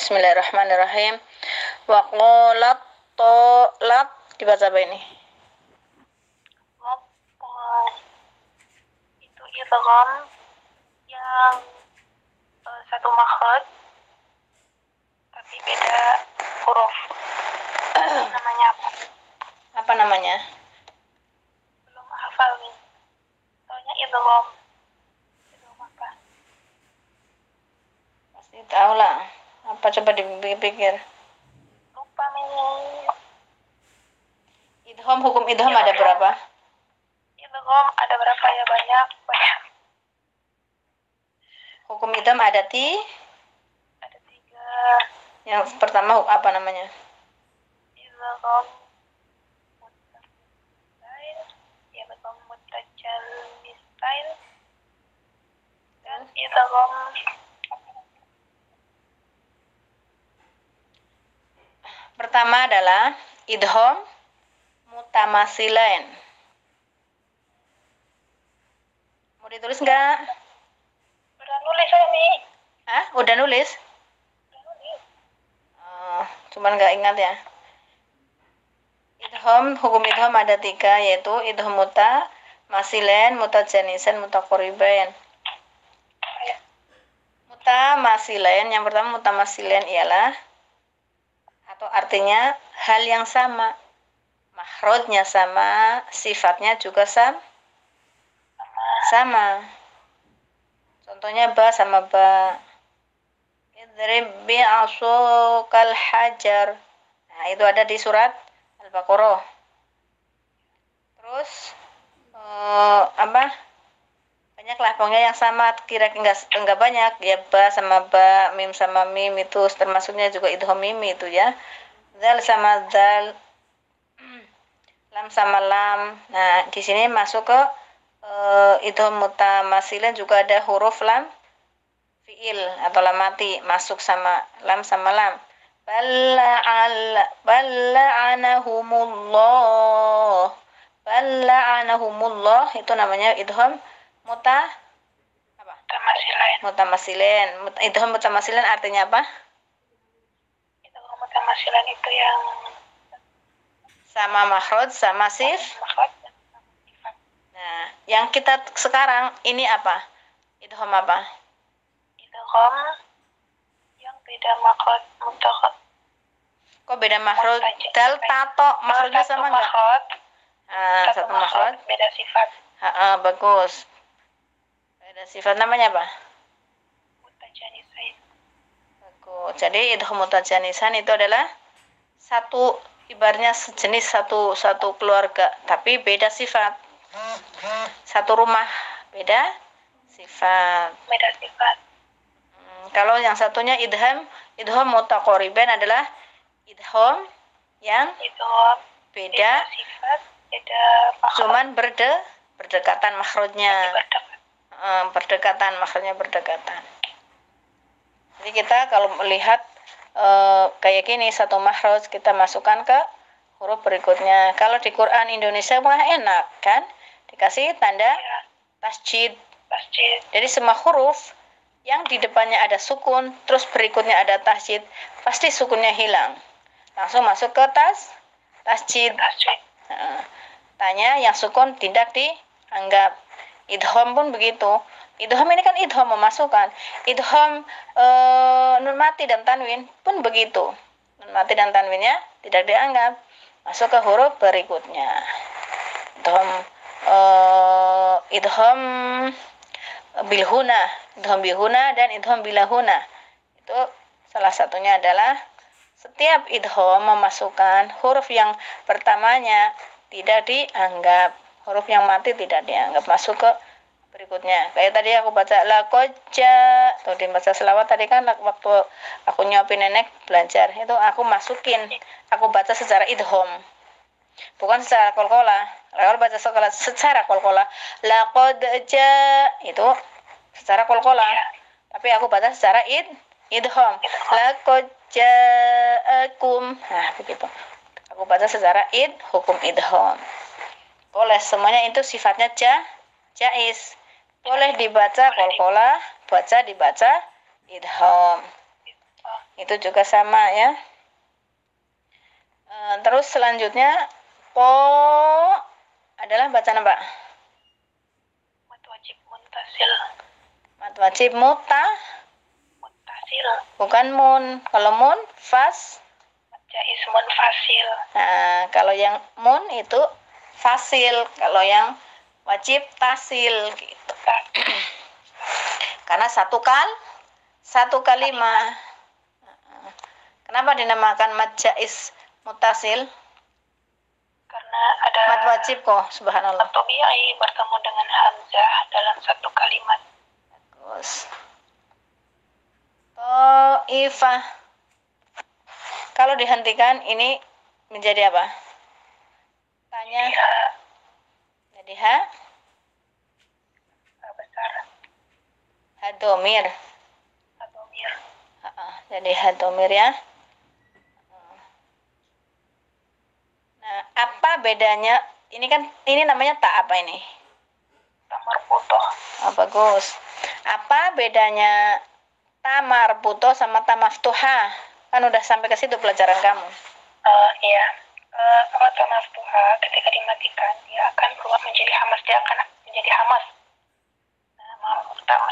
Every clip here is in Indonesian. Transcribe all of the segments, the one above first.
Bismillahirrahmanirrahim. Wa qalat tolat, dibaca apa ini? Itu idgham yang satu makhraj tapi beda huruf. Namanya apa? Apa namanya? Belum hafal nih. Taunya idgham. Idgham apa? Pasti tahu lah. Apa coba dipikir? Lupa nih. Idgham, hukum idgham ada berapa? Idgham ada berapa ya? Banyak. Hukum idgham ada Ada 3. Yang pertama apa namanya? Idgham muttasil, idgham mutajalisain, dan idgham Pertama adalah idgham mutamasilain. Mau ditulis nggak? udah nulis saya nih. Hah? Udah nulis? Udah nulis. Cuman nggak ingat ya. Idgham, hukum idgham ada 3, yaitu idgham mutamasilain, mutajanisan, mutaqaribain. Mutamasilain, yang pertama mutamasilain ialah atau artinya hal yang sama, makhrajnya sama, sifatnya juga sama. Contohnya ba sama ba. Idrib bi'asukal hajar. Nah, itu ada di surat Al-Baqarah. Terus banyaklah pokoknya yang sama, kira-kira enggak banyak ya, ba sama ba, mim sama mim, itu termasuknya juga idgham mim itu ya. Zal sama zal, lam sama lam. Nah, di sini masuk ke idgham mutamasilan, juga ada huruf lam fiil atau lam mati masuk sama lam. Balla'anahumullah itu namanya idgham mutamasilan. Idgham mutamasilan artinya apa? Idgham mutamasilan itu yang sama makhraj sama sifat. Nah, yang kita sekarang ini apa? Idgham apa? Idgham yang beda makhraj mutlaq. Kok beda makhraj? Dal tato makhrajnya sama enggak? Satu makhraj, beda sifat. Bagus. Beda sifat, namanya apa? Mutajanisain. Bagus. Jadi idgham mutajanisan itu adalah satu, ibaratnya sejenis satu keluarga tapi beda sifat. Satu rumah beda sifat. Kalau yang satunya idgham mutaqariban adalah idgham yang beda sifat, beda makhraj. Cuman berdekatan makhrajnya. Berdekatan. Jadi kita kalau melihat kayak gini, satu makhraj kita masukkan ke huruf berikutnya. Kalau di Quran Indonesia mah enak kan? Dikasih tanda tasjid. Jadi semua huruf yang di depannya ada sukun, terus berikutnya ada tasjid, pasti sukunnya hilang. Langsung masuk ke tasjid. Tanya yang sukun tidak dianggap. Idgham pun begitu. Idgham ini kan idgham memasukkan. Idgham nun mati dan tanwin pun begitu. Nun mati dan tanwinnya tidak dianggap. Masuk ke huruf berikutnya. Idgham bilhuna. Idgham bilhuna dan idgham bilahuna. Itu salah satunya adalah setiap idgham memasukkan huruf yang pertamanya tidak dianggap, huruf yang mati tidak dianggap, masuk ke berikutnya. Kayak tadi aku baca laqadja, tuh dibaca selawat tadi kan waktu aku nyuapin nenek belajar, itu aku masukin, aku baca secara idgham. Bukan secara qalqalah. Kalau baca secara qalqalah, laqadja itu secara qalqalah. Tapi aku baca secara idgham. Laqad ja'akum. Nah, begitu. Aku baca secara hukum idgham. Boleh, semuanya itu sifatnya jaiz. Boleh dibaca qalqalah, dibaca idgham. itu juga sama ya. Terus selanjutnya po adalah bacaan apa? Mat wajib muntasil. Mat wajib Muntasil. bukan mun. Kalau mun fas. Mat jaiz munfasil. Nah, kalau yang mun itu fasil, kalau yang wajib tasil gitu. Karena satu kalimat. Kenapa dinamakan mad jaiz mutasil? Karena ada Mad wajib kok, subhanallah. tabi'i bertemu dengan hamzah dalam satu kalimat. Bagus. Ta'ifah. Kalau dihentikan ini menjadi apa? Tanya. Ya, Jadi ha besar. hadomir. Adomir. Jadi hadomir ya. Nah, apa bedanya? Ini namanya tak apa ini? Tamar putoh. Oh, bagus. Apa bedanya tamar buto sama tamaftuha? Kan udah sampai ke situ pelajaran kamu. Iya. Kalau tamar tuha ketika dimatikan dia akan berubah menjadi hamas. Dia akan menjadi hamas.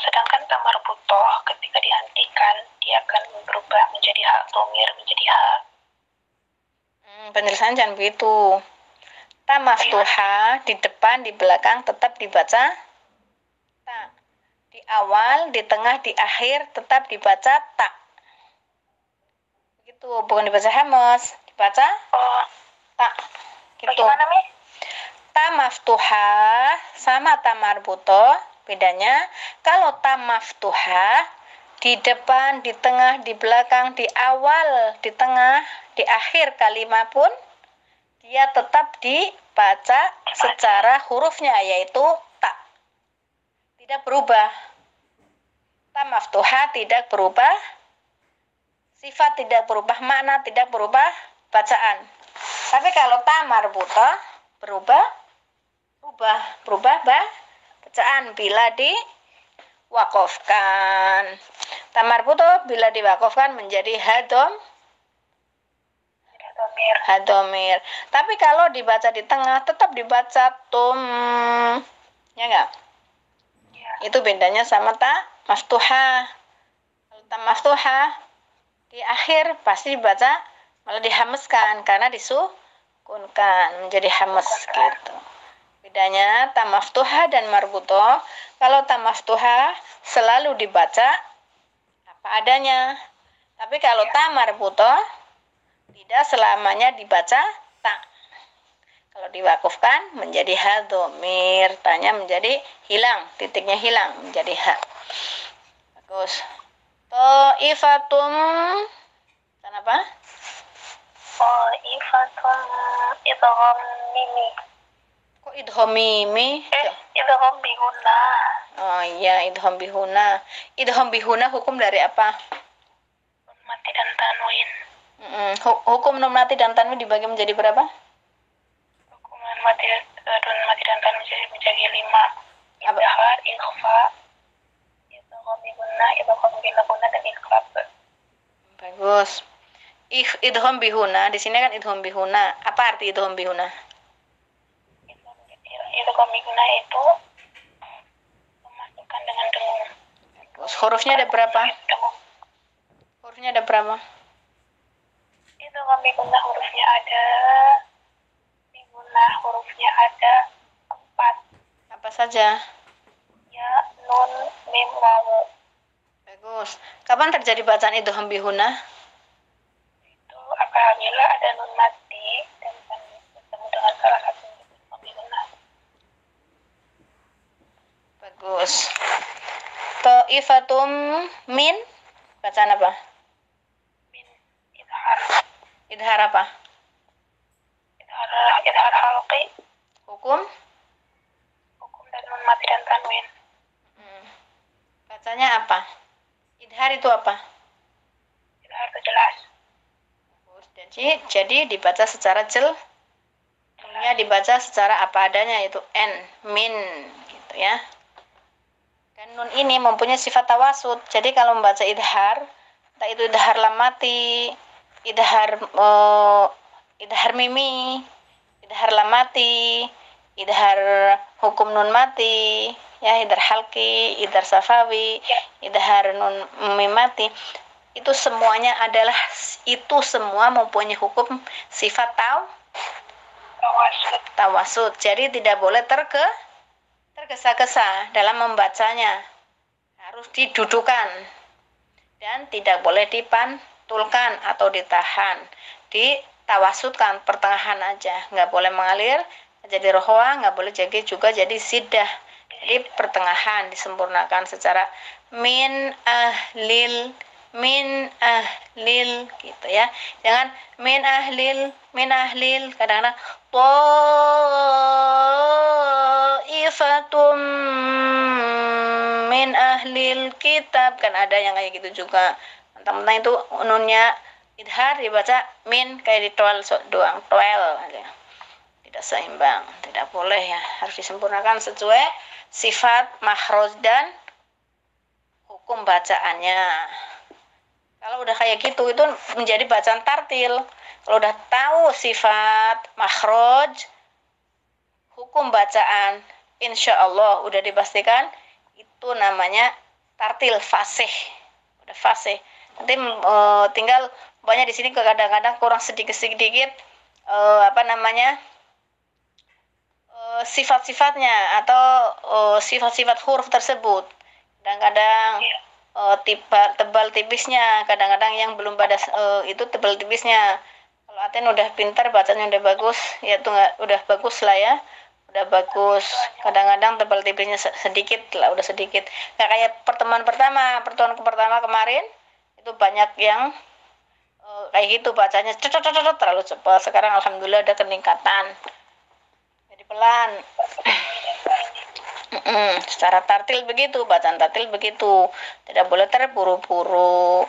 Sedangkan tamar butoh ketika dihentikan dia akan berubah menjadi hak domir, menjadi hak. Penjelasan jangan begitu. Tamaftuha di depan, di belakang tetap dibaca ta. Di awal, di tengah, di akhir tetap dibaca ta. Begitu, bukan dibaca hamas, dibaca ta. Gitu. Bagaimana, Mi? Tamaftuha sama tamarbuto bedanya kalau tamaftuha di depan, di tengah, di belakang, di awal, di tengah, di akhir kalimat pun dia tetap dibaca secara hurufnya yaitu ta. Tidak berubah. Tamaftuha tidak berubah. Sifat tidak berubah, makna tidak berubah, bacaan. Tapi kalau tamarbuto berubah bacaan bila diwakofkan. Tamarbuto bila diwakofkan menjadi hadomir. Tapi kalau dibaca di tengah tetap dibaca tum. Ya enggak? Ya. Itu bedanya sama ta maftuha. Kalau ta maftuha di akhir pasti dibaca malah dihameskan karena disukunkan menjadi hames gitu. Bedanya ta maftuha dan marbuto. Kalau ta maftuha selalu dibaca apa adanya. Tapi kalau ta marbuto tidak selamanya dibaca ta. Kalau diwakufkan menjadi ha domir, tanya menjadi hilang, titiknya hilang menjadi ha. Bagus. Ta'ifatum kenapa? Ta'ifatum idgham mimi. Kok idgham mimi? Idgham bihuna. Oh iya, idgham bihuna. Idgham bihuna hukum dari apa? Mati dan tanwin. Hukum nun mati dan tanwin dibagi menjadi berapa? Hukuman mati dan tanwin menjadi 5. Idhar, ikhfa, idgham bihuna, idgham bilahuna dan ikhfab. Bagus. Idgham bihuna, di sini kan idgham bihuna. Apa arti idgham bihuna? Idgham bihuna itu memasukkan dengan dengung. Bagus. Hurufnya ada berapa? Hurufnya ada berapa? Idgham bihuna hurufnya ada 4. Apa saja? Ya, nun, mim, wawu. Bagus. Kapan terjadi bacaan idgham bihuna? Itu apabila ada nun mati dan bertemu dengan salah satu idgham bihuna. Bagus. Ta'ifatum min bacaan apa? Min idhar. Idhar apa? Idhar halqi. Hukum Dan nun mati dan tanwin. bacanya apa? Idhar itu apa? Idhar itu jelas. Bagus. Jadi dibaca secara nya dibaca secara apa adanya yaitu n min gitu ya. Dan nun ini mempunyai sifat tawasud. Jadi kalau membaca idhar entah itu idhar lam mati, idhar mimi, idhar lam mati, idhar hukum nun mati, ya, idhar halki, idhar safawi, idhar nun mim mati. Itu semuanya semua mempunyai hukum sifat tawasud. Jadi tidak boleh tergesa-gesa dalam membacanya. Harus didudukan dan tidak boleh dipantulkan atau ditahan. Ditawasudkan pertengahan aja, nggak boleh mengalir jadi rohwa, nggak boleh juga jadi sidah. Jadi pertengahan disempurnakan secara min ahlil gitu ya. Jangan min ahlil kadang-kadang ta'ifatum min ahlil kitab, kan ada yang kayak gitu juga. Mentang-mentang itu nunnya idhar dibaca min, kayak di toel doang, toel aja. Tidak seimbang, tidak boleh ya. Harus disempurnakan sesuai sifat makhraj dan hukum bacaannya. Kalau udah kayak gitu itu menjadi bacaan tartil. Kalau udah tahu sifat makhraj, hukum bacaan, insya Allah udah dipastikan itu namanya tartil fasih. Udah fasih. Nanti tinggal banyak di sini kadang-kadang kurang sedikit sifat-sifatnya atau sifat-sifat huruf tersebut. Kadang-kadang tebal tipisnya, kadang-kadang yang belum pada itu tebal tipisnya. Kalau Aten udah pintar, bacanya udah bagus, ya itu udah bagus lah ya, udah bagus. Kadang-kadang tebal tipisnya sedikit lah, udah sedikit. Nggak kayak pertemuan pertama kemarin itu banyak yang kayak gitu bacanya terlalu cepat. Sekarang alhamdulillah ada peningkatan, jadi pelan. Secara tartil begitu, bacaan tartil begitu, tidak boleh terburu-buru.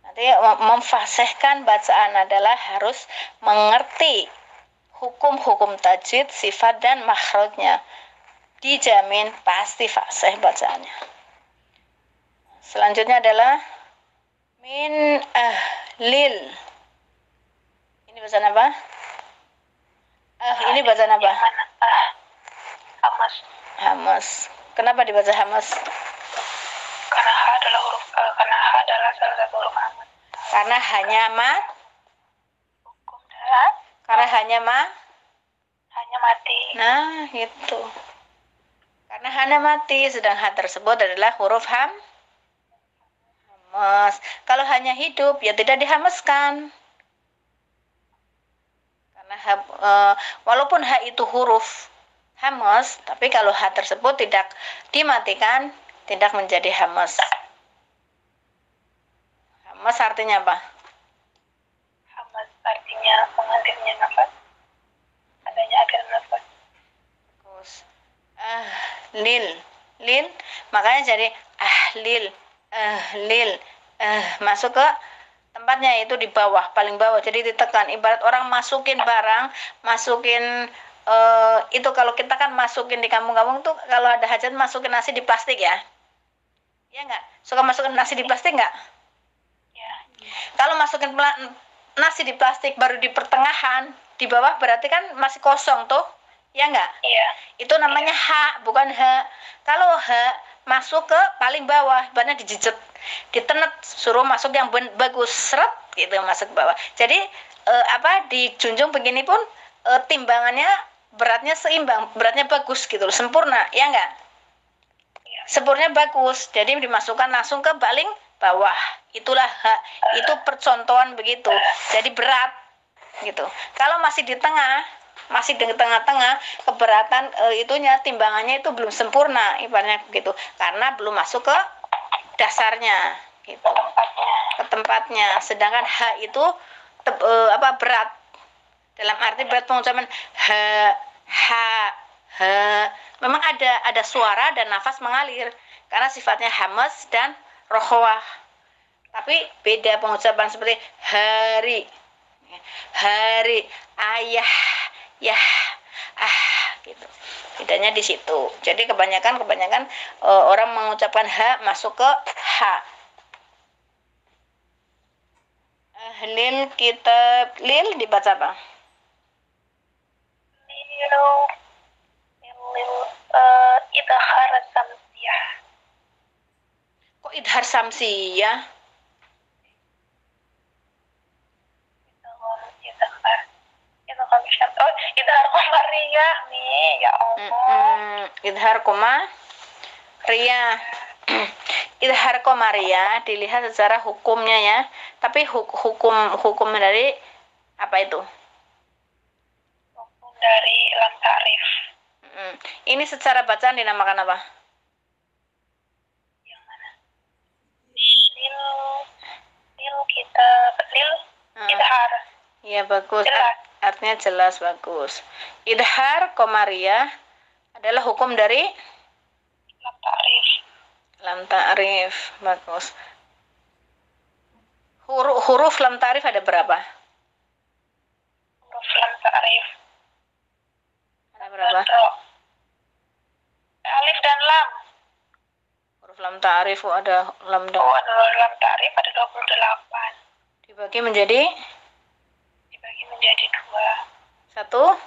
Nanti memfasihkan bacaan adalah harus mengerti hukum-hukum tajwid, sifat dan makhrajnya, dijamin pasti fasih bacaannya. Selanjutnya adalah min ahlil. Ini bacaan apa? Ini bacaan apa? Hamas. Kenapa dibaca hamas? Karena H adalah salah satu huruf hamas. Karena hanya Hukum darat. Karena hanya mati. Nah, itu. Karena hanya mati, sedang H tersebut adalah huruf hamas. Kalau hanya hidup, ya tidak dihamaskan. Karena walaupun H itu huruf hamas, tapi kalau H tersebut tidak dimatikan, tidak menjadi hamas. Hamas artinya apa? Hamas artinya mengalirnya nafas. Adanya akhir nafas. Terus lil, makanya jadi lil, masuk ke tempatnya, itu di bawah, paling bawah, jadi ditekan. Ibarat orang masukin barang, itu kalau kita kan masukin di kampung-kampung tuh, kalau ada hajat masukin nasi di plastik ya nggak? Suka masukin nasi di plastik nggak? Ya. Kalau masukin nasi di plastik baru di pertengahan, di bawah berarti kan masih kosong tuh, ya nggak? Iya. Itu namanya H, bukan H. Kalau H masuk ke paling bawah, banyak dijijet, ditenet, suruh masuk yang bagus, seret gitu, masuk ke bawah. Jadi dijunjung begini pun timbangannya, beratnya seimbang, beratnya bagus gitu loh, sempurna, ya enggak? Ya. Sempurna bagus, jadi dimasukkan langsung ke paling bawah. Itulah itu percontohan begitu. Jadi berat gitu. Kalau masih di tengah-tengah, keberatan itunya, timbangannya itu belum sempurna, ibaratnya begitu. Karena belum masuk ke dasarnya gitu. Ke tempatnya. Sedangkan H itu berat. Dalam arti berat pengucapan memang ada suara dan nafas mengalir karena sifatnya hamas dan rohwah. Tapi beda pengucapan seperti hari, ayah, gitu. Bedanya di situ. Jadi kebanyakan orang mengucapkan H masuk ke H. Tahlil kitab lil dibaca apa? Lil, lil, idhar samsiyah. Kok idhar samsiyah? Oh, idhar qamariyah nih, ya Allah. Idhar qamariyah. Idhar qamariyah dilihat secara hukumnya ya. Tapi hukum dari apa itu? Hukum dari lam ta'rif. Ini secara bacaan dinamakan apa? Yang mana? Lil kitab lil idhar. Ya bagus. Jelas. Artinya jelas, bagus. Idhar qamariyah adalah hukum dari Lam ta'rif. lam ta'rif. Bagus. Huruf lam ta'rif ada berapa? Huruf lam ta'rif. Ada berapa? Alif dan lam. Huruf lam ta'rif ada lam dan Lam ta'rif ada 28. dibagi menjadi dua. Satu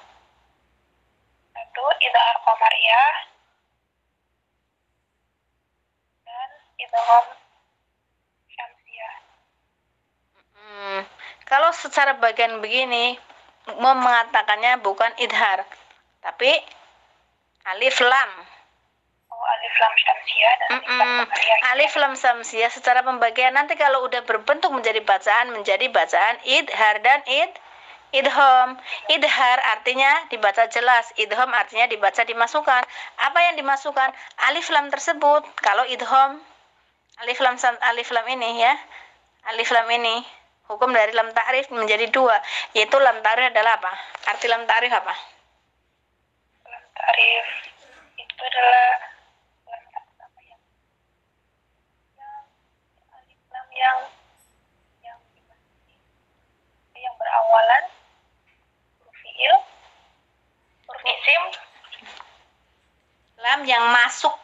Idhar qamariyah dan idgham syamsiyah. Kalau secara bagian begini mau mengatakannya bukan idhar, tapi alif lam. Alif lam syamsiyah dan alif lam qamariyah. Alif lam syamsiyah secara pembagian nanti kalau udah berbentuk menjadi bacaan idhar dan idgham. Idhar artinya dibaca jelas, idgham artinya dibaca dimasukkan. Apa yang dimasukkan? Alif lam tersebut. Kalau idgham alif lam ini ya. Alif lam ini hukum dari lam ta'rif menjadi dua, yaitu lam ta'rif adalah apa? Arti lam ta'rif apa? Lam ta'rif itu adalah alif lam yang berawalan huruf fi'il, huruf isim, lam yang masuk,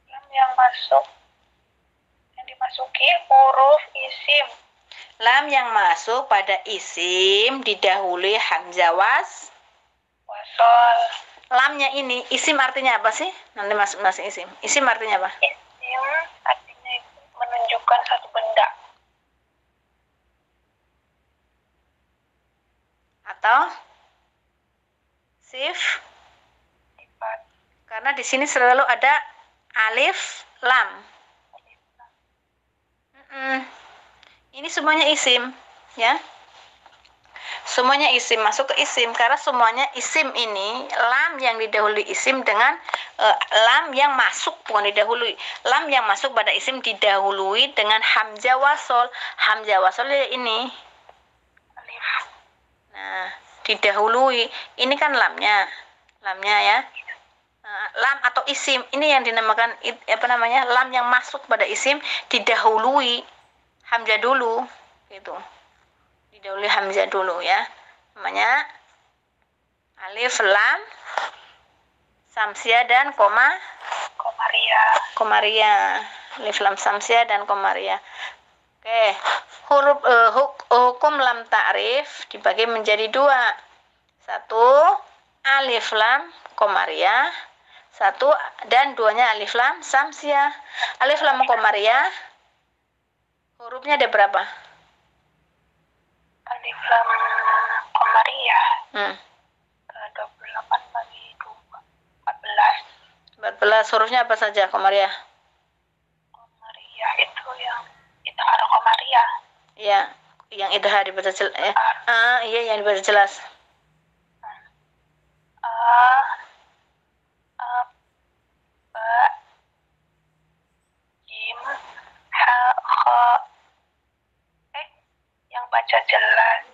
yang dimasuki huruf isim. Lam yang masuk pada isim didahului hamzah wasol. Lamnya ini isim artinya apa sih? Nanti masuk isim. Isim artinya apa? Isim artinya menunjukkan satu benda. Atau sifat. Karena di sini selalu ada alif lam. Ini semuanya isim, ya. Semuanya isim, masuk ke isim karena semuanya isim ini lam yang didahului isim dengan lam yang masuk, bukan didahului. Lam yang masuk pada isim didahului dengan hamzah wasol. Hamzah wasol ini. Nah, didahului. Ini kan lamnya ya. Lam atau isim ini yang dinamakan lam yang masuk pada isim didahului hamzah dulu, gitu. Didahului hamzah dulu ya, namanya alif lam samsiah dan komaria. Alif lam samsiah dan komaria. Oke, huruf hukum lam ta'rif dibagi menjadi dua. Satu alif lam komaria, satu dan duanya alif lam samsiah. Alif lam komaria hurufnya ada berapa? Alif lam qamariyah 28 bagi 2 14 hurufnya apa saja qamariyah? Qamariyah itu yang idhar qamariyah. Iya, yang idhar dibaca jelas. Iya yang dibaca jelas. Ba jim ha kha yang baca jelas.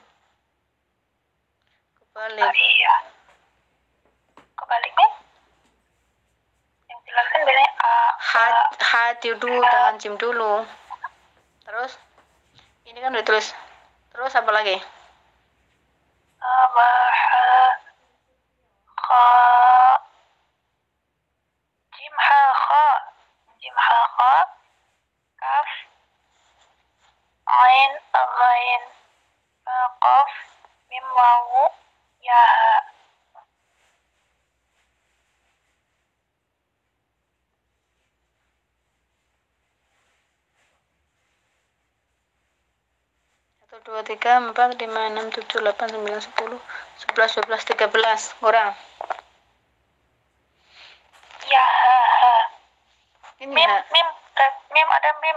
Kebaliknya yang jelas kan biasanya ha dulu dengan jim dulu. Terus ini kan udah tulis. Terus apa lagi? Ba ha kha jim ha kha ain, ghain, qaf, mim, wawu, ya, ha. Satu, dua, tiga, empat, lima, enam, tujuh, delapan, sembilan, 10, 11, 12, 13. Kurang. Ya, ha. Ini Mim, ha. mim ada mim.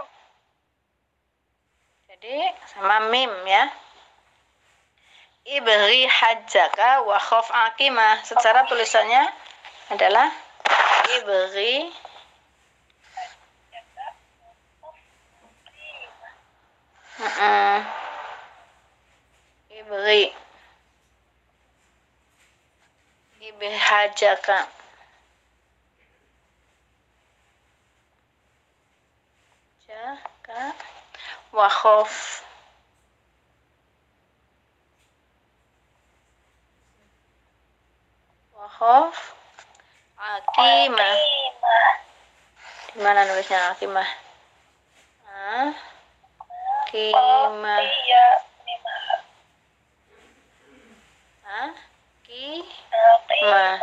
Jadi sama mim ya. Ibghi hajjaka wa khaf aqimah. Secara tulisannya adalah ibghi ibghi hajjaka. Jaka wa khaf aqimah. Di mana nulisnya aqimah? Aqimah. Aqimah.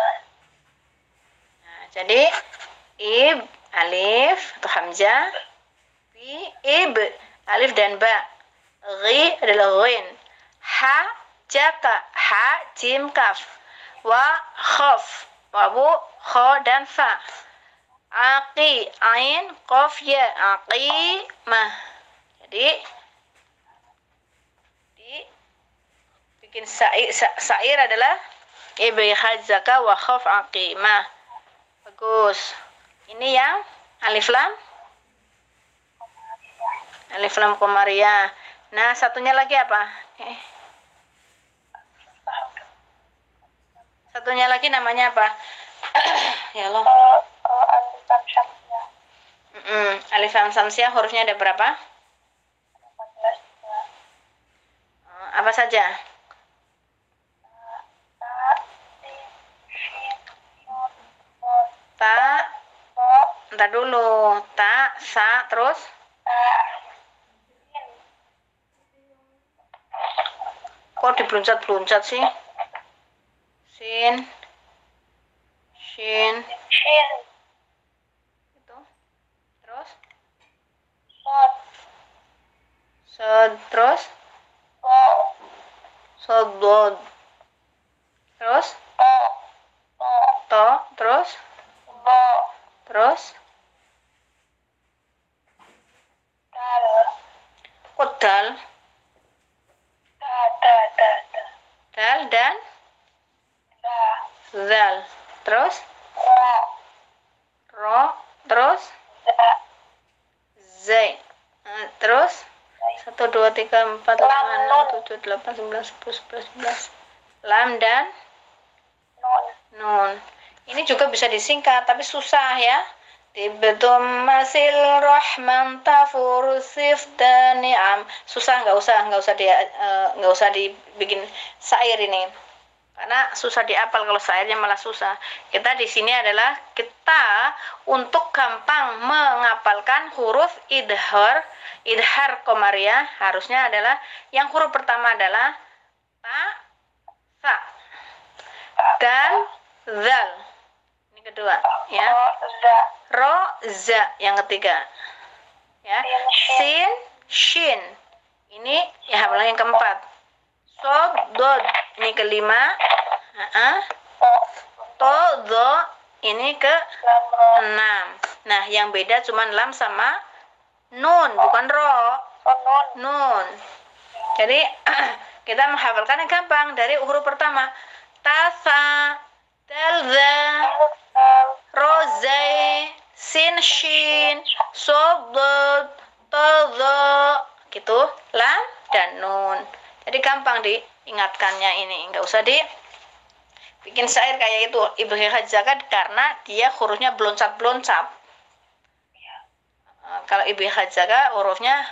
Nah, jadi ib alif atau hamzah, ib alif dan ba, ghi adalah ghin, ha jaka, ha jim kaf, wa khaf wawu kha dan fa, aqi ain qaf ya, aqimah. Jadi bikin syair adalah ibghi hajjaka wa khaf aqimah. Bagus. Ini yang alif lam komariah. Nah, satunya lagi apa? Satunya lagi namanya apa? Ya Allah. Alif lam syamsiah. Alif lam syamsiah hurufnya ada berapa? 14. Apa saja? Ta, entar dulu. Ta, sa, terus? Kok dibeluncat-beluncat sih? Sin, shin, itu, terus? Sod, terus? Sodod, terus? To, terus? Terus? Kok dal? Dal dan? Zal, terus? Ro, terus? Zai, terus? 1, 2, 3, 4, 5, 6, 7, 8, 9, 10, 11, 12. Lam dan? Nun. Ini juga bisa disingkat, tapi susah ya. Tibtum masil rahman tafur dan ni'am. Susah, nggak usah dibikin syair ini. Karena susah diapal, kalau syairnya malah susah. Kita di sini adalah kita untuk gampang mengapalkan huruf idhar komariah, harusnya adalah yang huruf pertama adalah ta, sa, dan zal. Ini kedua, ya. Ro, za yang ketiga. Ya. Sin, shin. Ini ya hafalan yang keempat. Sod, dod. Ini kelima. To, do. Ini ke 6. Nah, yang beda cuma lam sama nun, bukan ro. Nun. Jadi kita menghafalkan yang gampang dari huruf pertama. Tasa, talza, rozai, sin, shin, sodod, todho, gitu, lam dan nun. Jadi gampang diingatkannya ini, nggak usah bikin syair kayak itu ibghi hajjaka karena dia hurufnya beloncat-beloncat. Kalau ibghi hajjaka hurufnya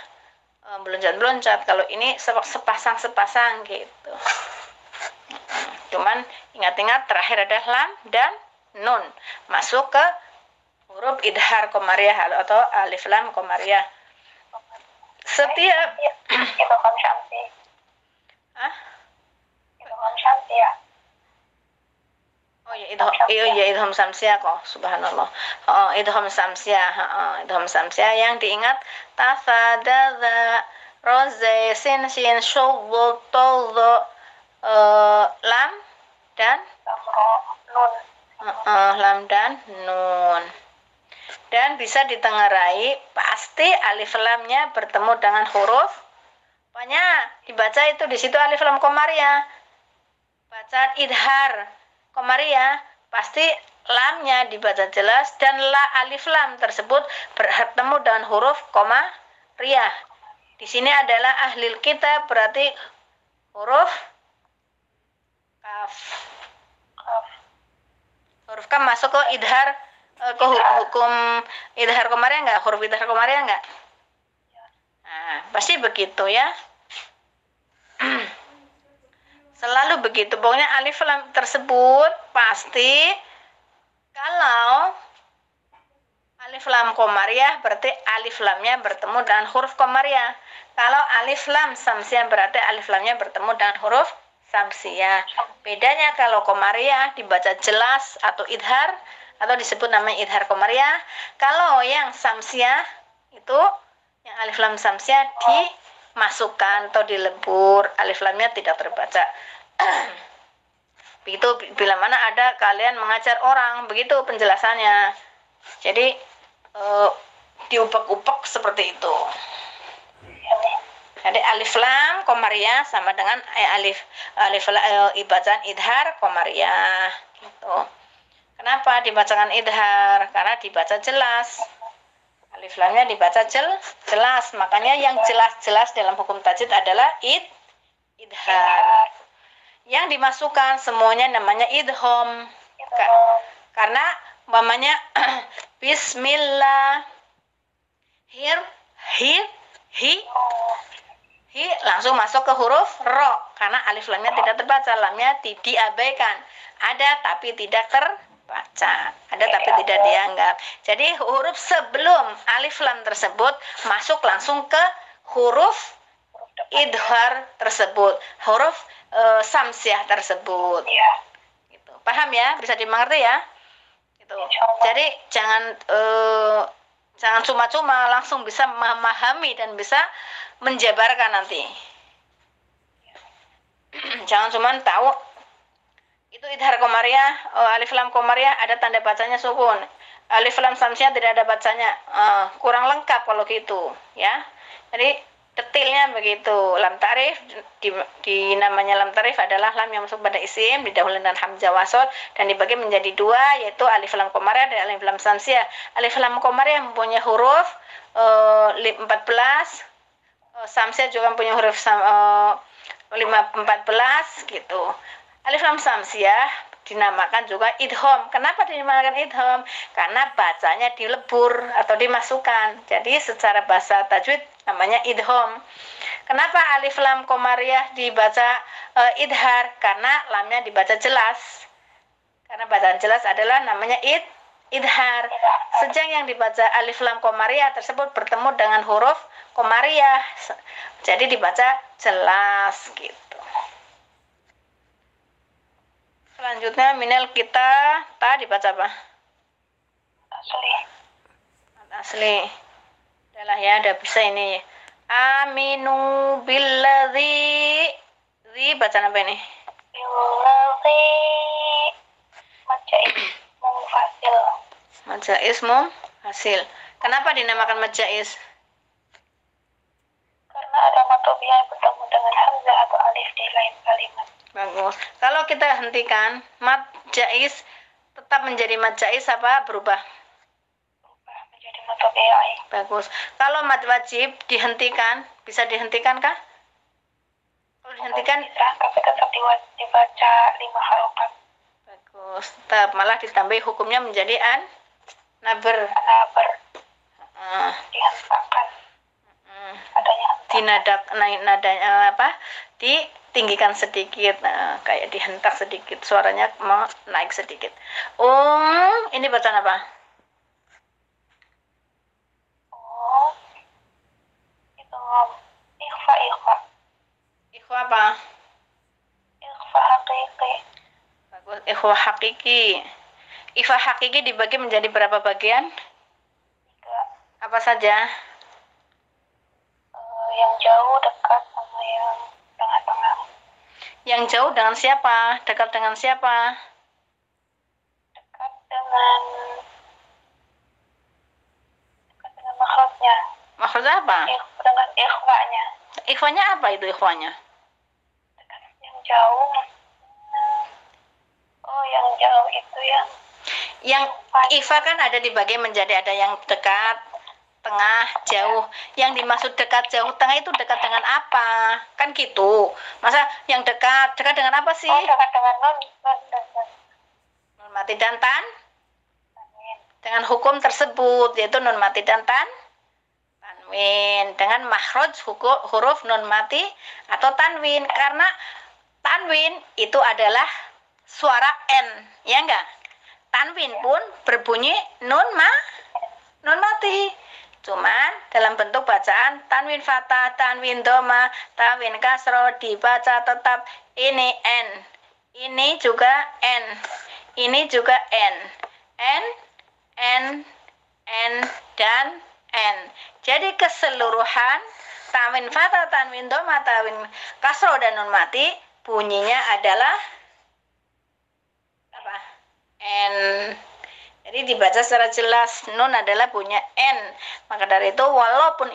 beloncat-beloncat, kalau ini sepasang-sepasang gitu. Cuman ingat-ingat terakhir ada lam dan nun, masuk ke huruf idhar komariah atau alif lam komariah. setiap Itu kan syamsi. ah Itu kan syamsi ya. oh ya idham samsiah kok, subhanallah. Idham samsiah, idham samsiah yang diingat tafadadza roze sin shin shawwal tawdha lam dan Nun. lam dan nun. Dan bisa ditengarai pasti alif lamnya bertemu dengan huruf apanya, dibaca itu di situ alif lam komariah. Bacaan idhar komariah pasti lamnya dibaca jelas dan alif lam tersebut bertemu dengan huruf komariah. Di sini adalah ahlil kitab, berarti huruf kaf. Huruf kaf masuk ke idhar, ke hukum idhar komariah enggak? Huruf idhar komariah enggak? Nah, pasti begitu ya. Selalu begitu. Pokoknya alif lam tersebut pasti kalau alif lam komariah berarti alif lamnya bertemu dengan huruf komariah. Kalau alif lam samsiah berarti alif lamnya bertemu dengan huruf samsiah. Bedanya kalau komariah dibaca jelas atau idhar atau disebut namanya idhar komariah. Kalau yang samsiah itu yang alif lam samsiah dimasukkan atau dilebur, alif lamnya tidak terbaca. Begitu bila mana ada kalian mengajar orang, begitu penjelasannya. Jadi diupak-upak seperti itu. Jadi alif lam komariah sama dengan alif bacaan idhar komariah gitu. Kenapa dibacakan idhar? Karena dibaca jelas. Alif lamnya dibaca jelas. Makanya yang jelas-jelas dalam hukum tajwid adalah idhar. Yang dimasukkan semuanya namanya idhom. Karena umpamanya bismillah, hi langsung masuk ke huruf ro karena alif lamnya tidak terbaca, lamnya diabaikan. Ada tapi tidak terbaca, ada tapi tidak dianggap. Jadi huruf sebelum alif lam tersebut masuk langsung ke huruf idhar tersebut, huruf samsiah tersebut. Gitu. Paham ya? Bisa dimengerti ya? Gitu. Jadi jangan cuma-cuma langsung bisa memahami dan bisa menjabarkan nanti. Jangan cuma tahu itu idhar komariah, alif lam komariah ada tanda bacanya sukun. Alif lam samsiah tidak ada bacanya. Kurang lengkap kalau gitu, ya. Jadi detailnya begitu. Lam tarif di namanya lam tarif adalah lam yang masuk pada isim didahului dengan hamzah wasol dan dibagi menjadi dua, yaitu alif lam komariah dan alif lam samsiah. Alif lam komariah mempunyai huruf 14, samsiah juga mempunyai huruf 14 gitu. Alif lam samsiah dinamakan juga idhom. Kenapa dinamakan idhom? Karena bacanya dilebur atau dimasukkan. Jadi secara bahasa tajwid namanya idhom. Kenapa alif lam komariah dibaca idhar? Karena lamnya dibaca jelas. Karena bacaan jelas adalah namanya idhar. Sejak yang dibaca alif lam komariah tersebut bertemu dengan huruf komariah. Jadi dibaca jelas gitu. Selanjutnya minal kita dibaca apa? Asli. Adalah ya, ada bisa ini. Aminu billadzi baca apa ini? Billadzi majais munfasil. Majais munfasil. Kenapa dinamakan majais? Karena ada matobiyah yang bertemu dengan hamzah atau alif di lain kalimat. Bagus. Kalau kita hentikan mad jais tetap menjadi mad jais apa berubah? Berubah menjadi matobiyah. Bagus. Kalau mad wajib dihentikan, bisa dihentikan kah? Kalau dihentikan tapi tetap dibaca 5 harokat. Bagus. Tetap malah ditambahi hukumnya menjadi naber. Dihentakkan. Adanya nadanya apa? Ditinggikan sedikit, kayak dihentak sedikit, suaranya mau naik sedikit. Ini bacaan apa? Itu ikhwa hakiki. Ikhwa hakiki dibagi menjadi berapa bagian? 3. Apa saja? Yang jauh, dekat, sama yang tengah-tengah. Yang jauh dengan siapa? Dekat dengan siapa? Dekat dengan makhluknya. Maksud apa? Dengan ikhwanya. Ikhwanya apa itu ikhwanya? Dekat yang jauh. Oh, yang jauh itu yang ikhwa kan ada dibagi menjadi ada yang dekat, tengah, jauh. Yang dimaksud dekat, jauh, tengah itu dekat dengan apa? Kan gitu. Masa yang dekat dengan apa sih? Oh, dekat dengan Nun mati dan dengan hukum tersebut, yaitu nun mati dan tanwin dengan makhraj huruf nun mati atau tanwin, karena tanwin itu adalah suara n, ya enggak? Tanwin pun berbunyi nun mati, cuman dalam bentuk bacaan tanwin fathah, tanwin doma, tanwin kasro, dibaca tetap ini n, ini juga n, ini juga n, dan n. Jadi keseluruhan tanwin fathah, tanwin doma, tanwin kasro dan nun mati bunyinya adalah apa? N. Jadi dibaca secara jelas, nun adalah bunyi n. Maka dari itu walaupun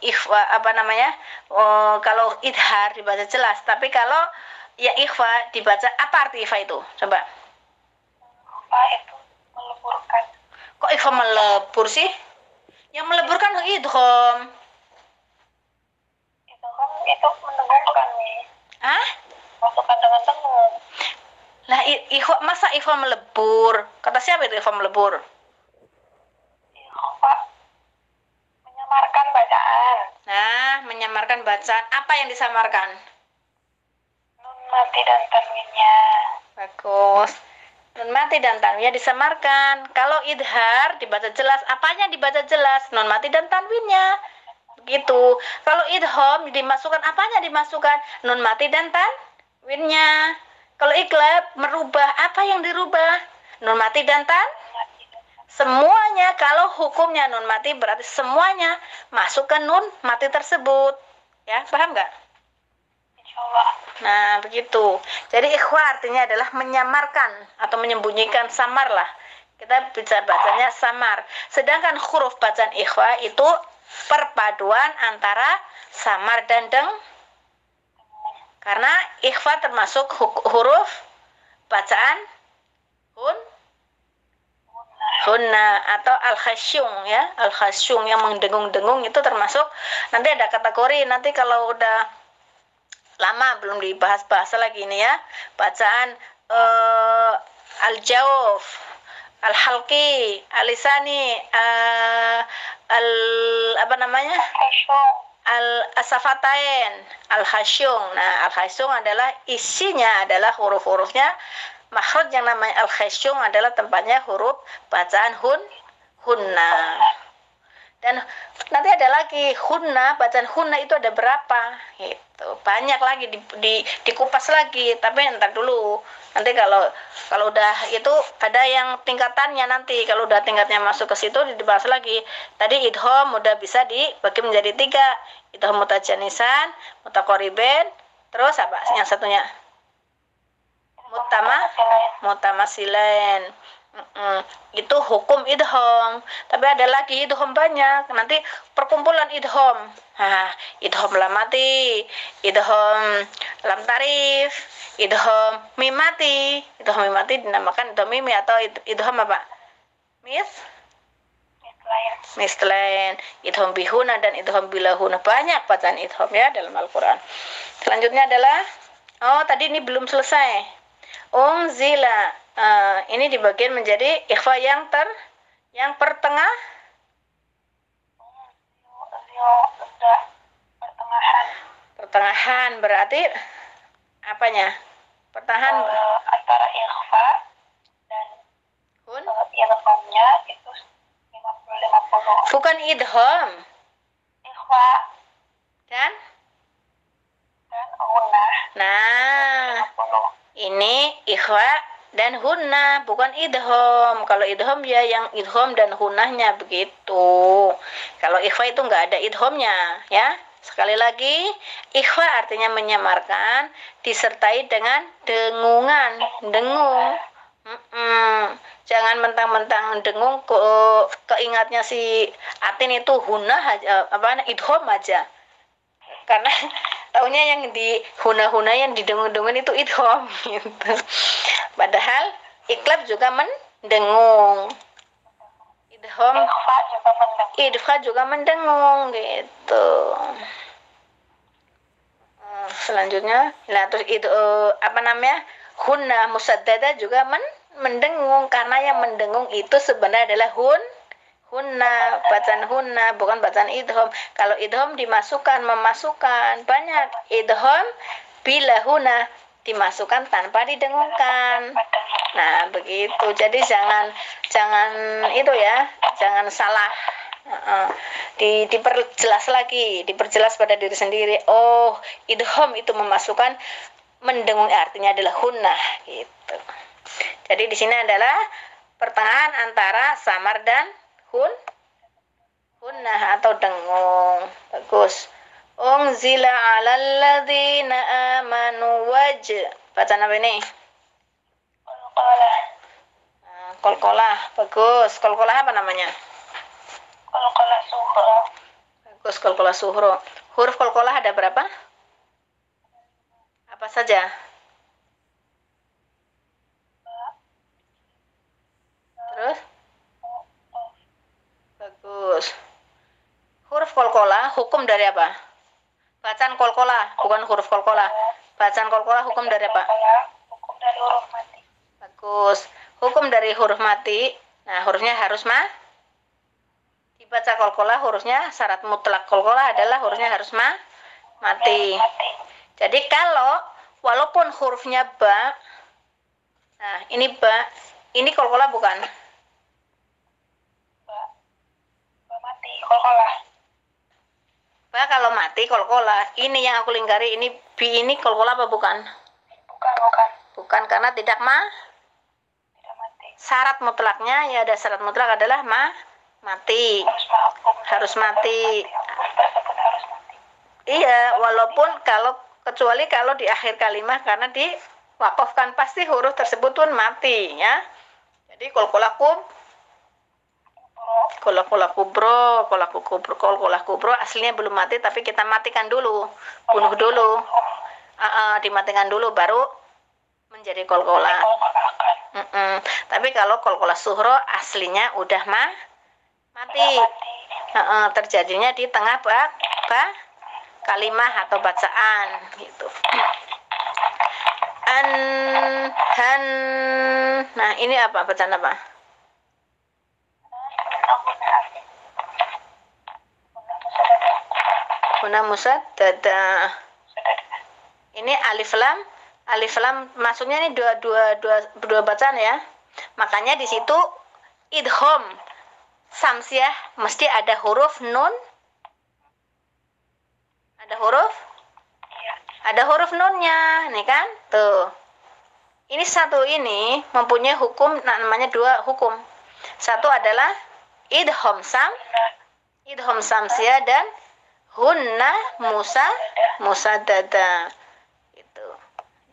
ikhwa kalau idhar dibaca jelas, tapi kalau ya ikhwa dibaca apa arti ikhwa itu? Coba. Ikhwa itu meleburkan. Kok ikhwa melebur sih? Yang melebur kan idgham. Idgham itu mendengungkan nih. Hah? Masukkan dengan dengung. Lah masa ikhwa melebur? Kata siapa itu ikhwa melebur? Ikhwa menyamarkan bacaan. Nah, menyamarkan bacaan. Apa yang disamarkan? Nun mati dan tanwinnya. Bagus. Nun mati dan tanwinnya disamarkan. Kalau idhar dibaca jelas, apanya dibaca jelas? Nun mati dan tanwinnya. Begitu. Kalau idgham dimasukkan, apanya dimasukkan? Nun mati dan tanwinnya. Kalau iqlab merubah, apa yang dirubah? Nun mati dan semuanya. Kalau hukumnya nun mati berarti semuanya masuk ke nun mati tersebut. Ya, paham nggak? Insyaallah. Nah, begitu. Jadi ikhwa artinya adalah menyamarkan atau menyembunyikan, samar lah. Kita bisa bacanya samar. Sedangkan huruf bacaan ikhwa itu perpaduan antara samar dan karena ikhfa termasuk huruf bacaan hunna atau al-khasyung, ya. Al-khasyung yang mendengung-dengung itu termasuk, nanti ada kategori, nanti kalau udah lama belum dibahas-bahas lagi ini ya. Bacaan al-jawf, al-halqi, al-lisani, al-asafatain, al-khasyung. Nah, al-khasyung adalah isinya adalah huruf-hurufnya makhraj yang namanya al-khasyung adalah tempatnya huruf bacaan hunna. Dan nanti ada lagi hunna, bacaan hunna itu ada berapa? Gitu. Banyak lagi dikupas lagi, tapi entar dulu. Nanti kalau udah itu ada yang tingkatannya nanti. Kalau udah tingkatnya masuk ke situ dibahas lagi. Tadi idgham udah bisa dibagi menjadi 3. Idgham mutajanisan, mutaqariban, terus apa? Yang satunya? Mutamasilain. Itu hukum idgham. Tapi ada lagi idgham banyak. Nanti perkumpulan idgham. Idgham lam mati, idgham lam tarif, idgham mim mati. Idgham mim mati dinamakan idgham mimi atau idgham apa? Mislain. Idgham bihuna dan idgham bilahuna. Banyak bacaan idgham ya dalam Al-Qur'an. Selanjutnya adalah tadi ini belum selesai. Unzila. Ini dibagian menjadi ikhfa yang pertengahan berarti apanya? Pertahan antara ikhfa dan idghamnya itu 50-50. Bukan idgham. Ikhfa Dan gunnah. Nah, 50. ini ikhfa dan hunna, bukan idhom. Kalau idhom ya yang idhom dan hunnahnya begitu. Kalau ikhfa itu nggak ada idhomnya, ya. Sekali lagi, ikhfa artinya menyamarkan, disertai dengan dengungan, dengung. Jangan mentang-mentang dengung keingatnya si Atin itu hunnah aja, idhom aja. Karena taunya yang di huna-huna yang didengung-dengung itu idhom gitu. Padahal iklab juga mendengung. Idhom idfa juga mendengung gitu. Selanjutnya, terus itu hunna musaddada juga mendengung, karena yang mendengung itu sebenarnya adalah hunna, bacaan hunna, bukan bacaan idhom. Kalau idhom dimasukkan, memasukkan, banyak idhom bila hunna dimasukkan tanpa didengungkan. Nah, begitu. Jadi jangan itu ya, jangan salah. Diperjelas pada diri sendiri. Oh, idhom itu memasukkan, mendengung artinya adalah hunnah gitu. Jadi di sini adalah pertengahan antara samar dan hunnah atau dengung. Bagus. Unzila 'alal ladzina amanu bacaan apa ini? Qalqalah. Bagus. Qalqalah apa namanya? Qalqalah suhro. Bagus, qalqalah suhro. Huruf qalqalah ada berapa? Apa saja? Terus? Bagus. Huruf qalqalah hukum dari apa? Bacaan qalqalah, bukan huruf qalqalah. Bacaan qalqalah hukum dari apa? Hukum dari huruf mati. Bagus. Hukum dari huruf mati. Nah, hurufnya harus dibaca qalqalah, hurufnya syarat mutlak qalqalah adalah hurufnya harus mati. Jadi kalau walaupun hurufnya ba, nah ini ba, ini qalqalah bukan? Ba mati qalqalah. Ba kalau mati qalqalah. Ini yang aku lingkari, ini bi, ini qalqalah apa bukan? Bukan. Bukan, karena tidak mati. Syarat mutlaknya ya, ada syarat mutlak adalah mati. Harus mati. Iya, walaupun kecuali kalau di akhir kalimat, karena diwakafkan pasti huruf tersebut pun mati ya. Jadi qalqalah kubro aslinya belum mati, tapi kita matikan dulu, bunuh dulu, dimatikan dulu baru menjadi qalqalah. Tapi kalau qalqalah suhro aslinya udah mati. Terjadinya di tengah kalimah atau bacaan gitu. Nah ini apa, bacaan apa? Huna musaddada. Ini alif lam maksudnya ini dua bacaan ya. Makanya di situ idhom samsiah mesti ada huruf nun. Ada huruf nunnya, nih kan? Tuh. Ini satu ini mempunyai hukum, namanya dua hukum. Satu adalah idhom samsiah dan hunna musaddada. Itu.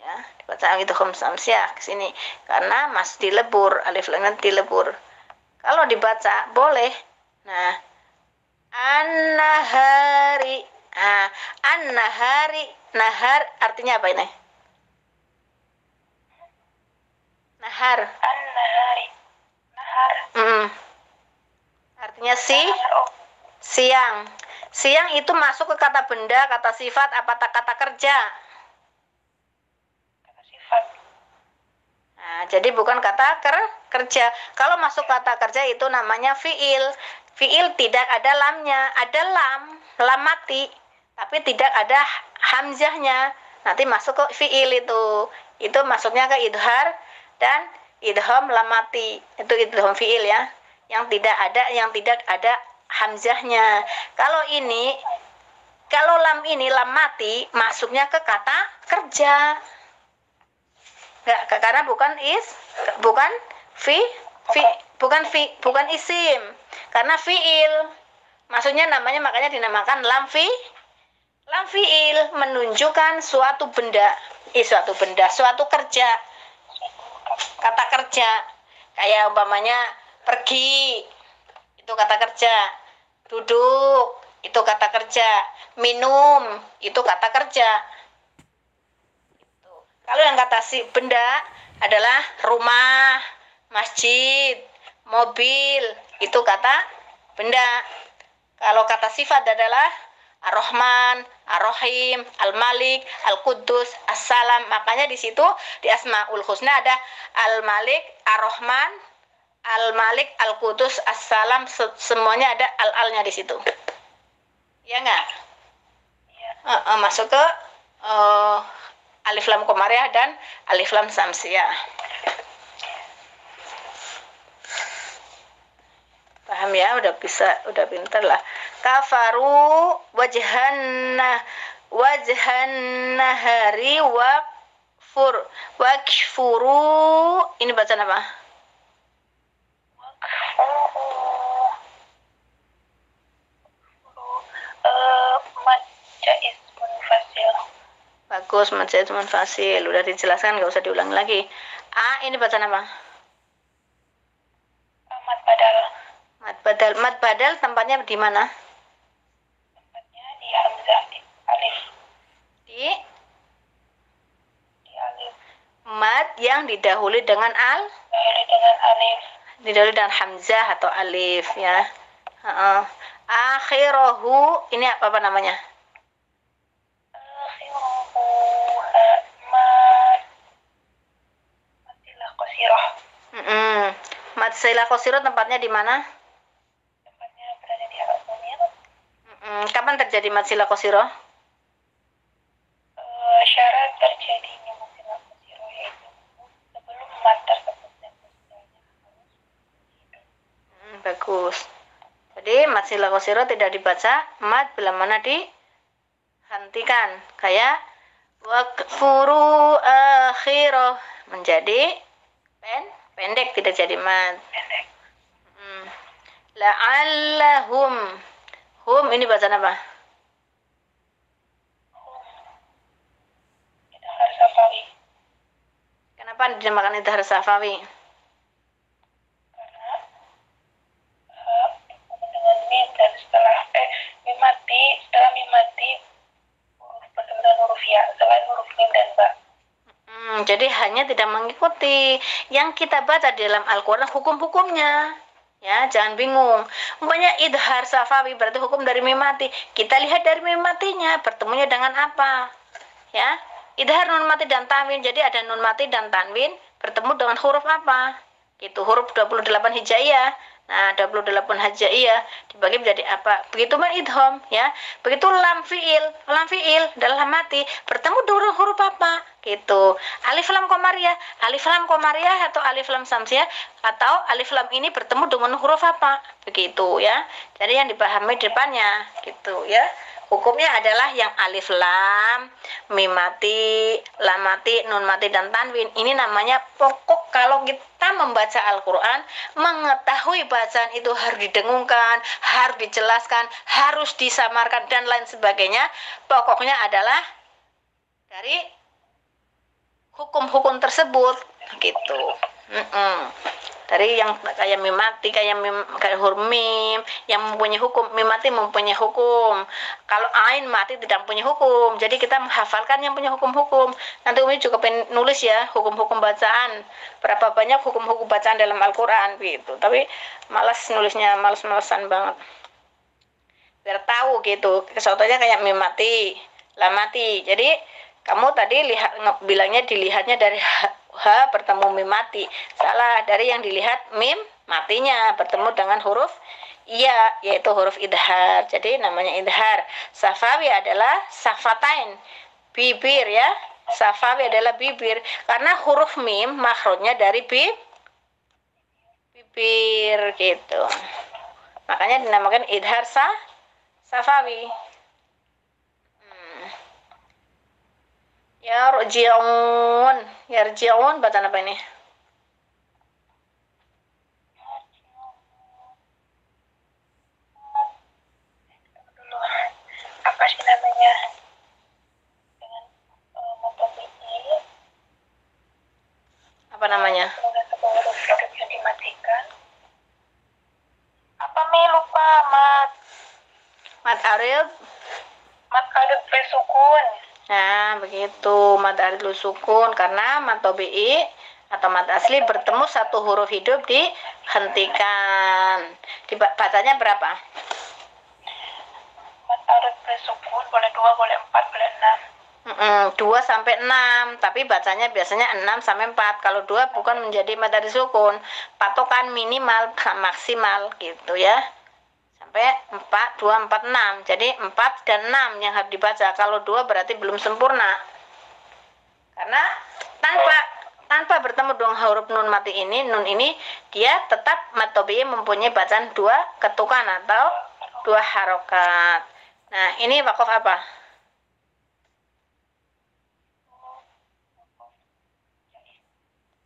Ya, dibaca idhom samsiah ke sini karena masih dilebur, alif lamnya dilebur. Kalau dibaca boleh. Nah, an-nahari. An-nahari, nahar artinya apa ini? Nahar. An-nahari. Nahar. Artinya siang. Siang itu masuk ke kata benda, kata sifat, apa kata kerja? Kata sifat. Nah, jadi bukan kata kerja. Kalau masuk kata kerja itu namanya fiil. Fiil tidak ada lamnya, ada lam mati, tapi tidak ada hamzahnya. Nanti masuk ke fiil itu masuknya ke idhar dan idham lam mati. Itu idham fiil ya, yang tidak ada hamzahnya. Kalau lam ini lam mati, masuknya ke kata kerja. Enggak, karena bukan fi bukan isim. Karena fiil. Maksudnya namanya makanya dinamakan lam fiil menunjukkan suatu benda. Suatu kerja. Kata kerja. Kayak umpamanya pergi, itu kata kerja. Duduk, itu kata kerja. Minum, itu kata kerja. Kalau yang kata si benda adalah rumah, masjid, mobil, itu kata benda. Kalau kata sifat adalah Ar-Rahman, Ar-Rahim, Al-Malik, Al-Quddus, As-Salam. Makanya di situ di Asmaul Husna ada Al-Malik, Ar-Rahman, Al-Malik, Al-Quddus, As-Salam, semuanya ada al-alnya di situ. Ya enggak? Ya. Masuk ke alif lam qamariyah dan alif lam samsiyah. Paham ya? Udah pinter lah. Kafaru wajhan nahari wakfuru. Ini bacaan apa? Bagus, majaz munfasil. Udah dijelaskan, nggak usah diulang lagi. Ini bacaan apa? Mad badal tempatnya di mana? Tempatnya di hamzah, di alif. Di alif. Mad yang didahului dengan alif. Didahului dengan hamzah atau alif ya. Akhirahu ini apa namanya? Mad silah qasirah tempatnya di mana? Tempatnya berada di alat domir. Kapan terjadi mad silah qasirah? Syarat terjadinya mad silah qasirah yaitu sebelum mad tersebut dan setelahnya harus. Bagus. Jadi mad silah qasirah tidak dibaca mad bila mana dihentikan. Kayak waqfuru akhirah menjadi pendek, tidak jadi mad. La'allahum. Hum ini bacaan apa? Idhar safawi. Kenapa dinamakan idhar safawi? Karena dengan mim dan setelah mim mati huruf bersebut huruf ya selain huruf mim dan ba. Jadi hanya tidak mengikuti yang kita baca di dalam Al-Quran hukum-hukumnya. Ya, jangan bingung. Umpamanya idhar safawi berarti hukum dari mim mati. Kita lihat dari mim matinya bertemunya dengan apa? Ya, idhar nun mati dan tanwin. Jadi ada nun mati dan tanwin bertemu dengan huruf apa? Gitu, huruf 28 hijaiyah. Nah, 28 hijaiyah dibagi menjadi apa? Begitu idham ya. Begitu lam fiil dalam mati bertemu dengan huruf apa? Gitu. Alif lam qamariyah atau alif lam samsiyah atau alif lam ini bertemu dengan huruf apa? Begitu ya. Jadi yang dipahami depannya gitu ya. Hukumnya adalah yang alif lam, mim mati, lam mati, nun mati dan tanwin. Ini namanya pokok kalau kita membaca Al-Qur'an, mengetahui bacaan itu harus didengungkan, harus dijelaskan, harus disamarkan dan lain sebagainya. Pokoknya adalah dari hukum-hukum tersebut gitu. Dari yang kayak mim mati, kayak huruf mim yang mempunyai hukum, mim mati mempunyai hukum. Kalau ain mati tidak mempunyai hukum. Jadi kita menghafalkan yang punya hukum-hukum. Nanti Umi juga pengen nulis ya hukum-hukum bacaan. Berapa banyak hukum-hukum bacaan dalam Al-Qur'an gitu. Tapi malas nulisnya, males-malesan banget. Biar tahu gitu. Contohnya kayak mim mati, lam mati. Jadi kamu tadi bilangnya dilihatnya dari ha bertemu mim mati. Salah, dari yang dilihat mim matinya bertemu dengan huruf iya, yaitu huruf idhar. Jadi namanya idhar. Safawi adalah safatain, bibir ya. Safawi adalah bibir karena huruf mim makhrajnya dari bibir gitu. Makanya dinamakan idhar safawi. Yarji'un. Yarji'un bacaan apa ini? Dulu apa sih namanya dengan motobi'i Apa namanya? kemudian satu huruf yang dimatikan apa lupa Mad arid. mat ada presukun. Nah, begitu. Mad arid lu sukun karena mad tabi'i atau mad asli bertemu satu huruf hidup dihentikan. Bacanya berapa? Mat ada presukun boleh 2, boleh 4, boleh 2 sampai 6, tapi bacanya biasanya 6 sampai 4. Kalau 2 bukan menjadi mad arid sukun. Patokan minimal maksimal gitu ya. Sampai 4, 2, 4, 6. Jadi 4 dan 6 yang harus dibaca. Kalau 2 berarti belum sempurna. Karena tanpa bertemu dengan huruf nun mati ini, nun ini dia tetap mad tabi'i mempunyai bacaan 2 ketukan atau 2 harokat. Nah, ini wakof apa?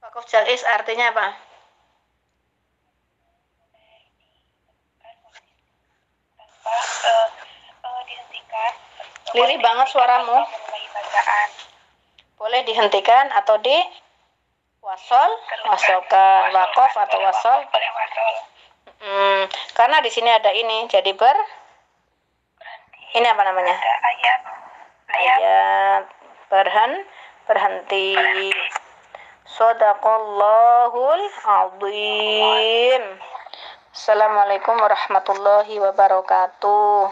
Wakof jais artinya apa? dihentikan. Lirih banget suaramu. Bacaan. Boleh dihentikan atau di wasolkan, wakof atau wasol. Boleh wasol. Karena di sini ada ini, jadi ini apa namanya? Ada Ayat berhenti. Shadaqallahul azim. Assalamualaikum warahmatullahi wabarakatuh.